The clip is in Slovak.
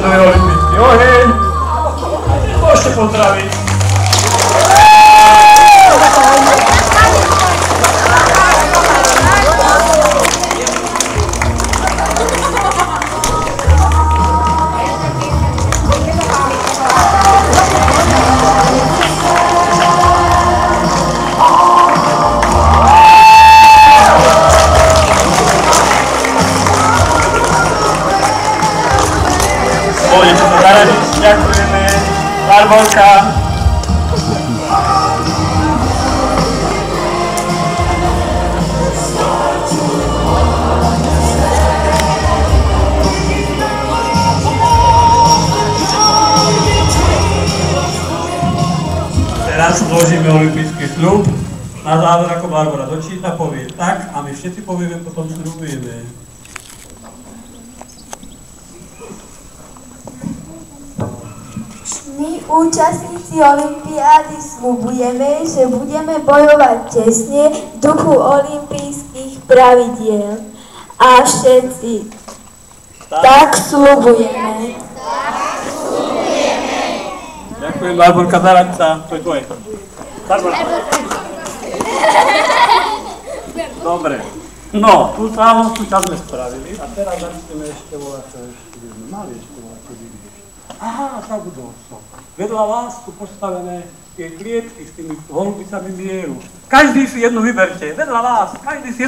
nasleduje olympijský oheň. Môžete pozdraviť. Môžete sa zaradiť, ďakujeme. Barborka. Teraz zložíme olympijský sľub. Na záver, ako Barbora dočíta, povie tak a my všetci povieme, potom sľubujeme. My, účastníci olympiády, sľubujeme, že budeme bojovať čestne v duchu olympijských pravidiel. A všetci tak sľubujeme. Ďakujem, Barborka, zaraď sa. To je tvoje. Barbora. Dobre. No, tú slávnostnú časť sme spravili a teraz začneme ešte volať, čo ešte by sme mali ešte volať, čo vyriešiť. Aha, zabudol som. Vedľa vás sú postavené tie klietky s tými holubicami mieru. Každý si jednu vyberte. Vedľa vás, každý si jednu.